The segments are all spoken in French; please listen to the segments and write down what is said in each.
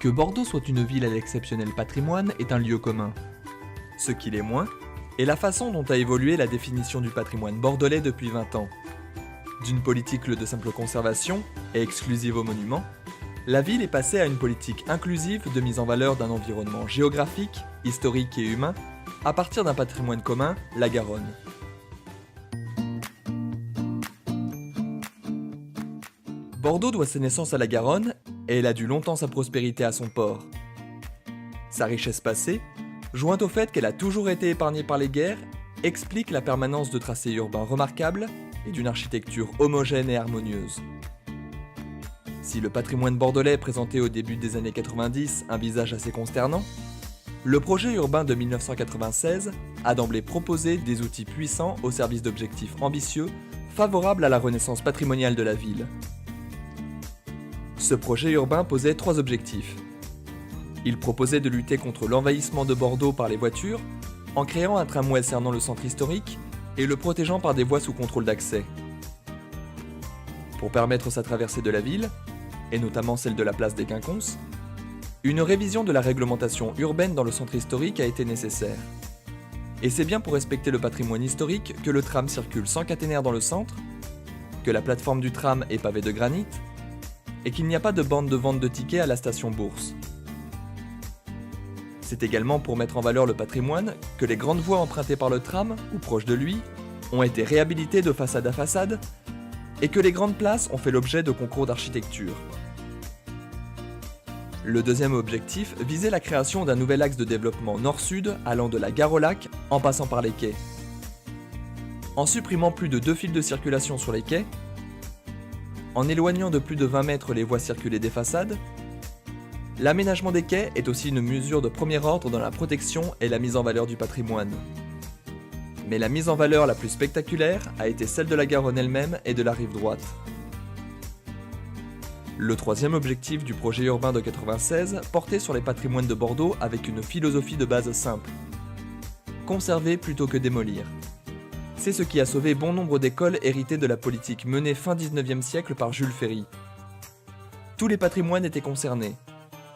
Que Bordeaux soit une ville à l'exceptionnel patrimoine est un lieu commun. Ce qui l'est moins est la façon dont a évolué la définition du patrimoine bordelais depuis 20 ans. D'une politique de simple conservation et exclusive aux monuments, la ville est passée à une politique inclusive de mise en valeur d'un environnement géographique, historique et humain à partir d'un patrimoine commun, la Garonne. Bordeaux doit sa naissance à la Garonne et elle a dû longtemps sa prospérité à son port. Sa richesse passée, jointe au fait qu'elle a toujours été épargnée par les guerres, explique la permanence de tracés urbains remarquables et d'une architecture homogène et harmonieuse. Si le patrimoine bordelais présentait au début des années 90 un visage assez consternant, le projet urbain de 1996 a d'emblée proposé des outils puissants au service d'objectifs ambitieux favorables à la renaissance patrimoniale de la ville. Ce projet urbain posait 3 objectifs. Il proposait de lutter contre l'envahissement de Bordeaux par les voitures en créant un tramway cernant le centre historique et le protégeant par des voies sous contrôle d'accès. Pour permettre sa traversée de la ville, et notamment celle de la place des Quinconces, une révision de la réglementation urbaine dans le centre historique a été nécessaire. Et c'est bien pour respecter le patrimoine historique que le tram circule sans caténaire dans le centre, que la plateforme du tram est pavée de granit, et qu'il n'y a pas de bande de vente de tickets à la station Bourse. C'est également pour mettre en valeur le patrimoine que les grandes voies empruntées par le tram, ou proches de lui, ont été réhabilitées de façade à façade, et que les grandes places ont fait l'objet de concours d'architecture. Le deuxième objectif visait la création d'un nouvel axe de développement nord-sud allant de la gare au lac en passant par les quais. En supprimant plus de 2 fils de circulation sur les quais, en éloignant de plus de 20 mètres les voies circulées des façades, l'aménagement des quais est aussi une mesure de premier ordre dans la protection et la mise en valeur du patrimoine. Mais la mise en valeur la plus spectaculaire a été celle de la Garonne elle-même et de la rive droite. Le troisième objectif du projet urbain de 96 portait sur les patrimoines de Bordeaux avec une philosophie de base simple. Conserver plutôt que démolir. C'est ce qui a sauvé bon nombre d'écoles héritées de la politique menée fin 19e siècle par Jules Ferry. Tous les patrimoines étaient concernés.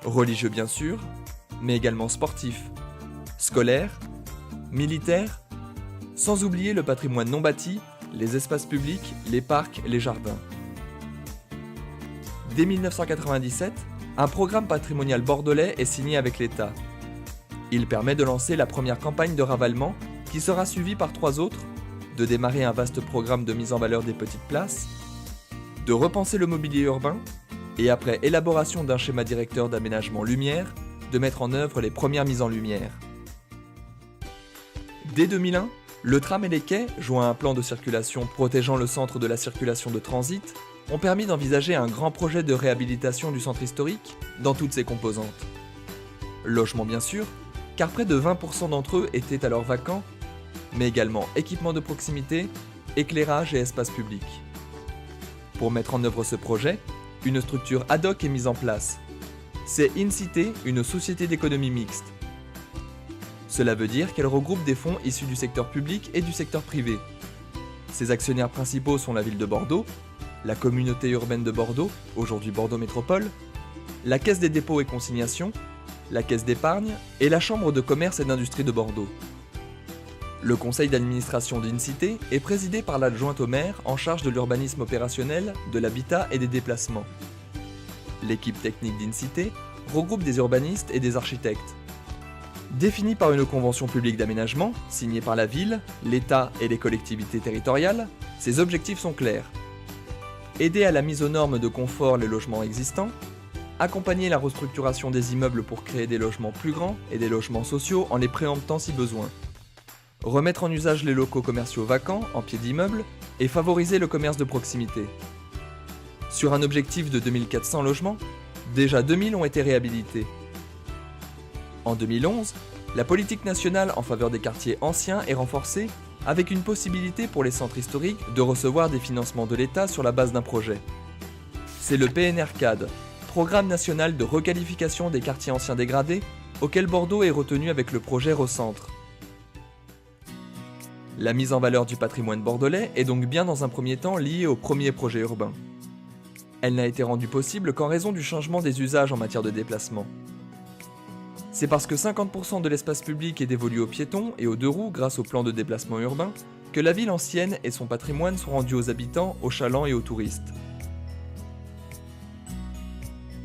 Religieux bien sûr, mais également sportifs, scolaires, militaires, sans oublier le patrimoine non bâti, les espaces publics, les parcs, les jardins. Dès 1997, un programme patrimonial bordelais est signé avec l'État. Il permet de lancer la première campagne de ravalement, qui sera suivie par 3 autres, de démarrer un vaste programme de mise en valeur des petites places, de repenser le mobilier urbain, et après élaboration d'un schéma directeur d'aménagement lumière, de mettre en œuvre les premières mises en lumière. Dès 2001, le tram et les quais, joints à un plan de circulation protégeant le centre de la circulation de transit, ont permis d'envisager un grand projet de réhabilitation du centre historique dans toutes ses composantes. Logement bien sûr, car près de 20% d'entre eux étaient alors vacants, mais également équipements de proximité, éclairage et espaces publics. Pour mettre en œuvre ce projet, une structure ad hoc est mise en place. C'est InCité, une société d'économie mixte. Cela veut dire qu'elle regroupe des fonds issus du secteur public et du secteur privé. Ses actionnaires principaux sont la ville de Bordeaux, la communauté urbaine de Bordeaux, aujourd'hui Bordeaux Métropole, la Caisse des dépôts et consignations, la Caisse d'épargne et la Chambre de commerce et d'industrie de Bordeaux. Le conseil d'administration d'InCité est présidé par l'adjointe au maire en charge de l'urbanisme opérationnel, de l'habitat et des déplacements. L'équipe technique d'InCité regroupe des urbanistes et des architectes. Définie par une convention publique d'aménagement, signée par la ville, l'État et les collectivités territoriales, ses objectifs sont clairs. Aider à la mise aux normes de confort les logements existants, accompagner la restructuration des immeubles pour créer des logements plus grands et des logements sociaux en les préemptant si besoin. Remettre en usage les locaux commerciaux vacants en pied d'immeuble et favoriser le commerce de proximité. Sur un objectif de 2400 logements, déjà 2000 ont été réhabilités. En 2011, la politique nationale en faveur des quartiers anciens est renforcée avec une possibilité pour les centres historiques de recevoir des financements de l'État sur la base d'un projet. C'est le PNR-CAD, Programme national de requalification des quartiers anciens dégradés, auquel Bordeaux est retenu avec le projet Recentre. La mise en valeur du patrimoine bordelais est donc bien dans un premier temps liée au premier projet urbain. Elle n'a été rendue possible qu'en raison du changement des usages en matière de déplacement. C'est parce que 50% de l'espace public est dévolu aux piétons et aux deux roues grâce au plan de déplacement urbain que la ville ancienne et son patrimoine sont rendus aux habitants, aux chalands et aux touristes.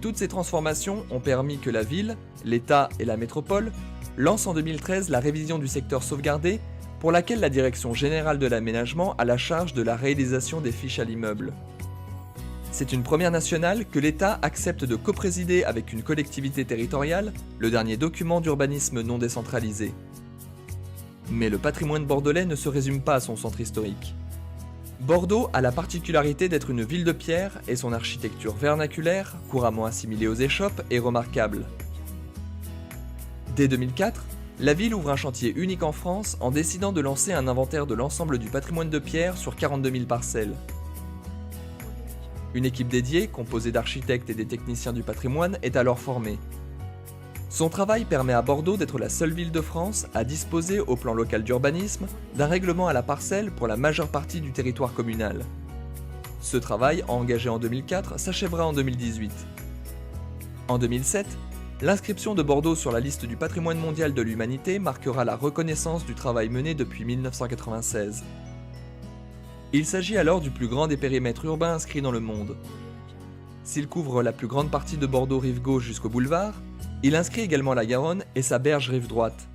Toutes ces transformations ont permis que la ville, l'État et la métropole lancent en 2013 la révision du secteur sauvegardé pour laquelle la Direction générale de l'aménagement a la charge de la réalisation des fiches à l'immeuble. C'est une première nationale que l'État accepte de coprésider avec une collectivité territoriale, le dernier document d'urbanisme non décentralisé. Mais le patrimoine bordelais ne se résume pas à son centre historique. Bordeaux a la particularité d'être une ville de pierre et son architecture vernaculaire, couramment assimilée aux échoppes, est remarquable. Dès 2004, la ville ouvre un chantier unique en France en décidant de lancer un inventaire de l'ensemble du patrimoine de pierre sur 42 000 parcelles. Une équipe dédiée, composée d'architectes et des techniciens du patrimoine, est alors formée. Son travail permet à Bordeaux d'être la seule ville de France à disposer au plan local d'urbanisme d'un règlement à la parcelle pour la majeure partie du territoire communal. Ce travail, engagé en 2004, s'achèvera en 2018. En 2007, l'inscription de Bordeaux sur la liste du patrimoine mondial de l'humanité marquera la reconnaissance du travail mené depuis 1996. Il s'agit alors du plus grand des périmètres urbains inscrits dans le monde. S'il couvre la plus grande partie de Bordeaux rive gauche jusqu'au boulevard, il inscrit également la Garonne et sa berge rive droite.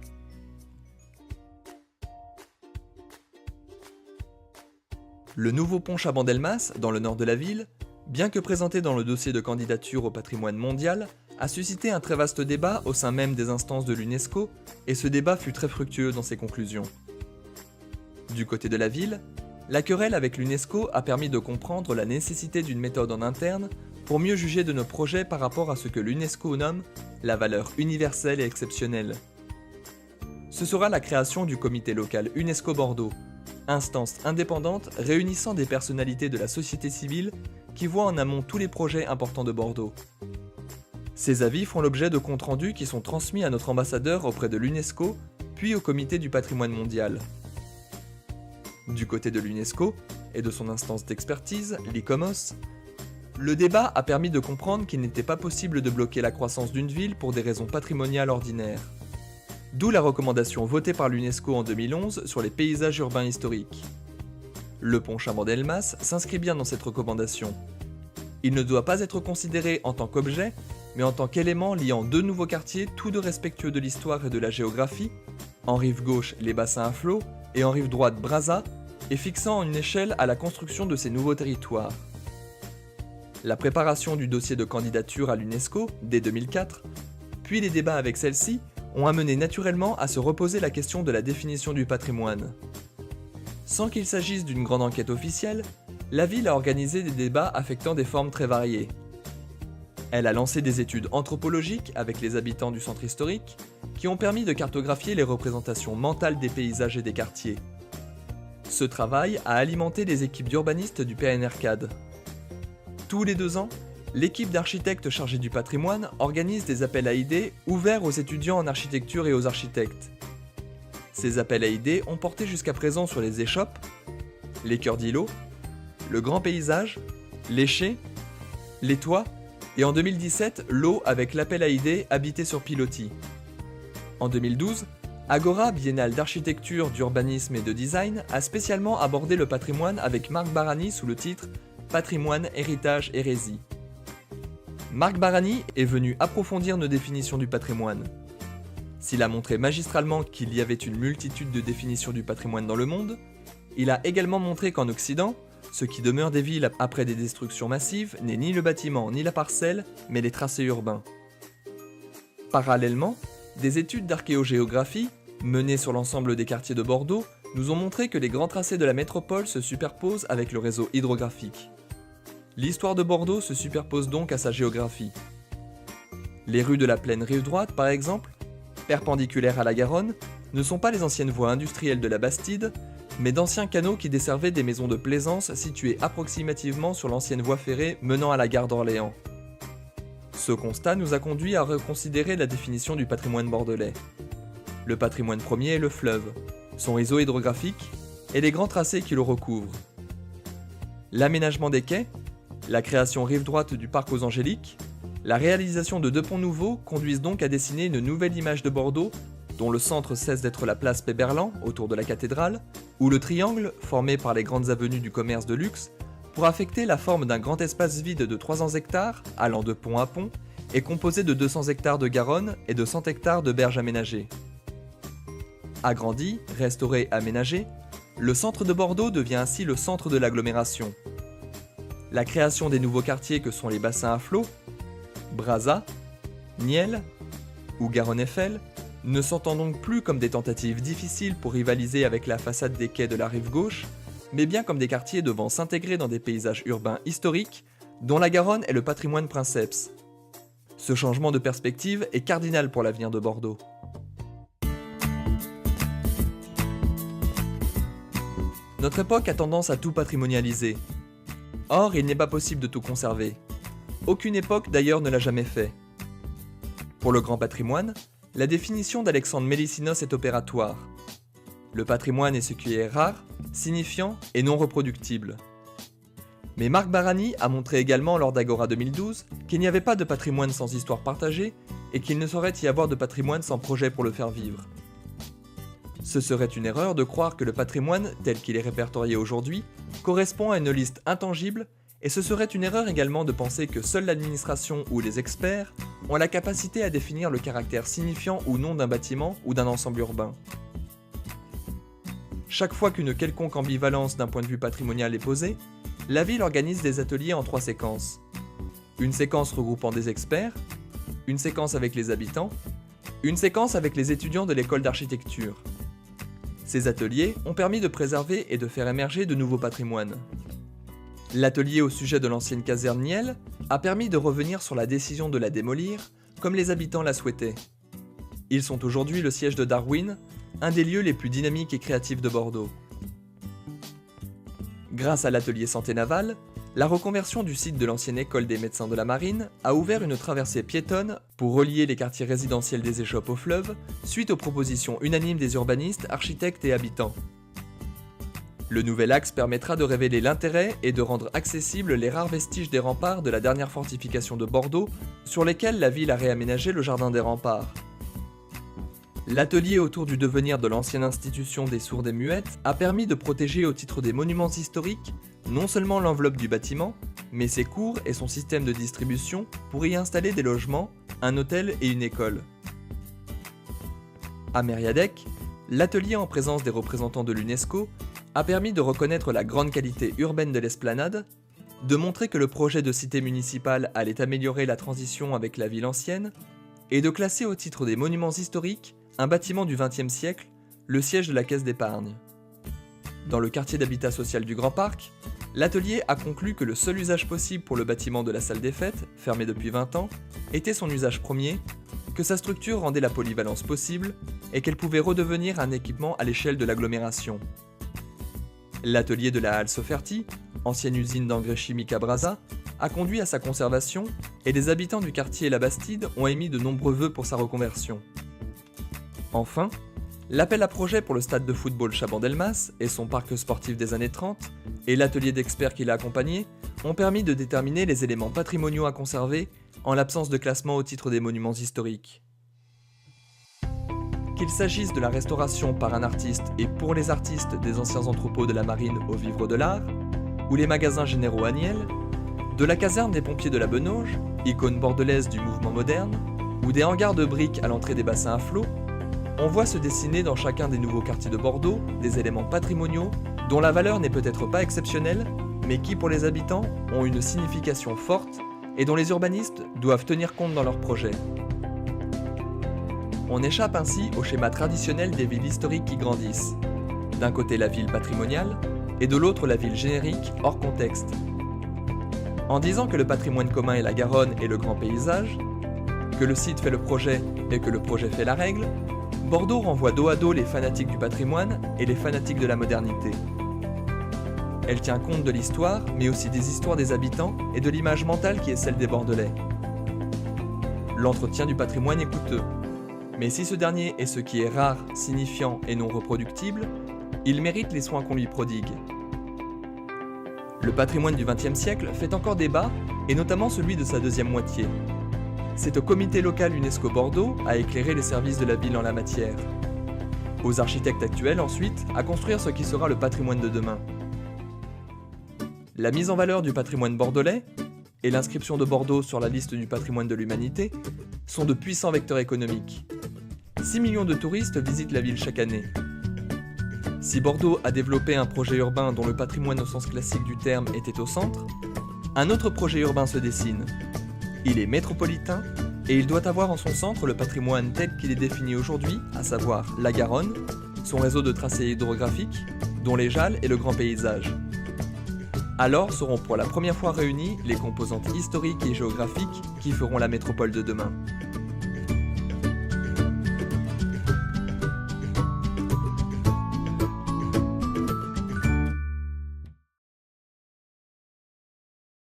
Le nouveau pont Chabandelmas, dans le nord de la ville, bien que présenté dans le dossier de candidature au patrimoine mondial, a suscité un très vaste débat au sein même des instances de l'UNESCO, et ce débat fut très fructueux dans ses conclusions. Du côté de la ville, la querelle avec l'UNESCO a permis de comprendre la nécessité d'une méthode en interne pour mieux juger de nos projets par rapport à ce que l'UNESCO nomme la valeur universelle et exceptionnelle. Ce sera la création du comité local UNESCO Bordeaux, instance indépendante réunissant des personnalités de la société civile qui voient en amont tous les projets importants de Bordeaux. Ces avis font l'objet de comptes rendus qui sont transmis à notre ambassadeur auprès de l'UNESCO, puis au comité du patrimoine mondial. Du côté de l'UNESCO et de son instance d'expertise, l'ICOMOS, le débat a permis de comprendre qu'il n'était pas possible de bloquer la croissance d'une ville pour des raisons patrimoniales ordinaires. D'où la recommandation votée par l'UNESCO en 2011 sur les paysages urbains historiques. Le pont Chabandelmas s'inscrit bien dans cette recommandation. Il ne doit pas être considéré en tant qu'objet, mais en tant qu'élément liant deux nouveaux quartiers tous deux respectueux de l'histoire et de la géographie, en rive gauche les bassins à flot et en rive droite Brazza, et fixant une échelle à la construction de ces nouveaux territoires. La préparation du dossier de candidature à l'UNESCO, dès 2004, puis les débats avec celle-ci, ont amené naturellement à se reposer la question de la définition du patrimoine. Sans qu'il s'agisse d'une grande enquête officielle, la ville a organisé des débats affectant des formes très variées. Elle a lancé des études anthropologiques avec les habitants du centre historique, qui ont permis de cartographier les représentations mentales des paysages et des quartiers. Ce travail a alimenté les équipes d'urbanistes du PNRCAD. Tous les 2 ans, l'équipe d'architectes chargée du patrimoine organise des appels à idées ouverts aux étudiants en architecture et aux architectes. Ces appels à idées ont porté jusqu'à présent sur les échoppes, les cœurs d'îlots, le grand paysage, les chais, les toits et en 2017 l'eau avec l'appel à idées habité sur pilotis. En 2012, Agora, biennale d'architecture, d'urbanisme et de design, a spécialement abordé le patrimoine avec Marc Barani sous le titre « Patrimoine, héritage, hérésie ». Marc Barani est venu approfondir nos définitions du patrimoine. S'il a montré magistralement qu'il y avait une multitude de définitions du patrimoine dans le monde, il a également montré qu'en Occident, ce qui demeure des villes après des destructions massives n'est ni le bâtiment ni la parcelle, mais les tracés urbains. Parallèlement, des études d'archéogéographie, menées sur l'ensemble des quartiers de Bordeaux, nous ont montré que les grands tracés de la métropole se superposent avec le réseau hydrographique. L'histoire de Bordeaux se superpose donc à sa géographie. Les rues de la plaine rive droite, par exemple, perpendiculaires à la Garonne, ne sont pas les anciennes voies industrielles de la Bastide, mais d'anciens canaux qui desservaient des maisons de plaisance situées approximativement sur l'ancienne voie ferrée menant à la gare d'Orléans. Ce constat nous a conduit à reconsidérer la définition du patrimoine bordelais. Le patrimoine premier est le fleuve, son réseau hydrographique et les grands tracés qui le recouvrent. L'aménagement des quais, La création rive droite du parc aux Angéliques, la réalisation de 2 ponts nouveaux conduisent donc à dessiner une nouvelle image de Bordeaux, dont le centre cesse d'être la place Péberlan autour de la cathédrale, où le triangle, formé par les grandes avenues du commerce de luxe, pour affecter la forme d'un grand espace vide de 300 hectares, allant de pont à pont, est composé de 200 hectares de Garonne et de 100 hectares de berges aménagées. Agrandi, restauré, aménagé, le centre de Bordeaux devient ainsi le centre de l'agglomération. La création des nouveaux quartiers que sont les bassins à flot, Brazza, Niel ou Garonne-Eiffel, ne s'entend donc plus comme des tentatives difficiles pour rivaliser avec la façade des quais de la rive gauche, mais bien comme des quartiers devant s'intégrer dans des paysages urbains historiques, dont la Garonne est le patrimoine princeps. Ce changement de perspective est cardinal pour l'avenir de Bordeaux. Notre époque a tendance à tout patrimonialiser. Or, il n'est pas possible de tout conserver. Aucune époque d'ailleurs ne l'a jamais fait. Pour le grand patrimoine, la définition d'Alexandre Mélicinos est opératoire. Le patrimoine est ce qui est rare, signifiant et non reproductible. Mais Marc Barani a montré également lors d'Agora 2012 qu'il n'y avait pas de patrimoine sans histoire partagée et qu'il ne saurait y avoir de patrimoine sans projet pour le faire vivre. Ce serait une erreur de croire que le patrimoine, tel qu'il est répertorié aujourd'hui, correspond à une liste intangible, et ce serait une erreur également de penser que seule l'administration ou les experts ont la capacité à définir le caractère signifiant ou non d'un bâtiment ou d'un ensemble urbain. Chaque fois qu'une quelconque ambivalence d'un point de vue patrimonial est posée, la ville organise des ateliers en 3 séquences. Une séquence regroupant des experts, une séquence avec les habitants, une séquence avec les étudiants de l'école d'architecture. Ces ateliers ont permis de préserver et de faire émerger de nouveaux patrimoines. L'atelier au sujet de l'ancienne caserne Niel a permis de revenir sur la décision de la démolir, comme les habitants la souhaitaient. Ils sont aujourd'hui le siège de Darwin, un des lieux les plus dynamiques et créatifs de Bordeaux. Grâce à l'atelier santé navale, la reconversion du site de l'ancienne école des médecins de la marine a ouvert une traversée piétonne pour relier les quartiers résidentiels des échoppes au fleuve, suite aux propositions unanimes des urbanistes, architectes et habitants. Le nouvel axe permettra de révéler l'intérêt et de rendre accessibles les rares vestiges des remparts de la dernière fortification de Bordeaux, sur lesquels la ville a réaménagé le jardin des remparts. L'atelier autour du devenir de l'ancienne institution des sourdes et muettes a permis de protéger au titre des monuments historiques non seulement l'enveloppe du bâtiment, mais ses cours et son système de distribution pour y installer des logements, un hôtel et une école. À Mériadec, l'atelier en présence des représentants de l'UNESCO a permis de reconnaître la grande qualité urbaine de l'esplanade, de montrer que le projet de cité municipale allait améliorer la transition avec la ville ancienne, et de classer au titre des monuments historiques un bâtiment du XXe siècle, le siège de la Caisse d'épargne. Dans le quartier d'habitat social du Grand Parc, l'atelier a conclu que le seul usage possible pour le bâtiment de la salle des fêtes, fermé depuis 20 ans, était son usage premier, que sa structure rendait la polyvalence possible et qu'elle pouvait redevenir un équipement à l'échelle de l'agglomération. L'atelier de la Halle Soferti, ancienne usine d'engrais chimiques à Brazza, a conduit à sa conservation et les habitants du quartier La Bastide ont émis de nombreux vœux pour sa reconversion. Enfin, l'appel à projet pour le stade de football Chaban-Delmas et son parc sportif des années 30 et l'atelier d'experts qui l'a accompagné ont permis de déterminer les éléments patrimoniaux à conserver en l'absence de classement au titre des monuments historiques. Qu'il s'agisse de la restauration par un artiste et pour les artistes des anciens entrepôts de la marine au Vivre de l'Art, ou les magasins généraux à Niel, de la caserne des pompiers de la Benauge, icône bordelaise du mouvement moderne, ou des hangars de briques à l'entrée des bassins à flot, on voit se dessiner dans chacun des nouveaux quartiers de Bordeaux des éléments patrimoniaux dont la valeur n'est peut-être pas exceptionnelle, mais qui pour les habitants ont une signification forte et dont les urbanistes doivent tenir compte dans leurs projets. On échappe ainsi au schéma traditionnel des villes historiques qui grandissent. D'un côté la ville patrimoniale, et de l'autre la ville générique hors contexte. En disant que le patrimoine commun est la Garonne et le grand paysage, que le site fait le projet et que le projet fait la règle, Bordeaux renvoie dos à dos les fanatiques du patrimoine et les fanatiques de la modernité. Elle tient compte de l'histoire, mais aussi des histoires des habitants et de l'image mentale qui est celle des Bordelais. L'entretien du patrimoine est coûteux, mais si ce dernier est ce qui est rare, signifiant et non reproductible, il mérite les soins qu'on lui prodigue. Le patrimoine du XXe siècle fait encore débat, et notamment celui de sa deuxième moitié. C'est au comité local UNESCO Bordeaux à éclairer les services de la ville en la matière. Aux architectes actuels ensuite à construire ce qui sera le patrimoine de demain. La mise en valeur du patrimoine bordelais et l'inscription de Bordeaux sur la liste du patrimoine de l'humanité sont de puissants vecteurs économiques. 6 millions de touristes visitent la ville chaque année. Si Bordeaux a développé un projet urbain dont le patrimoine au sens classique du terme était au centre, un autre projet urbain se dessine. Il est métropolitain et il doit avoir en son centre le patrimoine tel qu'il est défini aujourd'hui, à savoir la Garonne, son réseau de tracés hydrographiques, dont les Jalles et le grand paysage. Alors seront pour la première fois réunies les composantes historiques et géographiques qui feront la métropole de demain.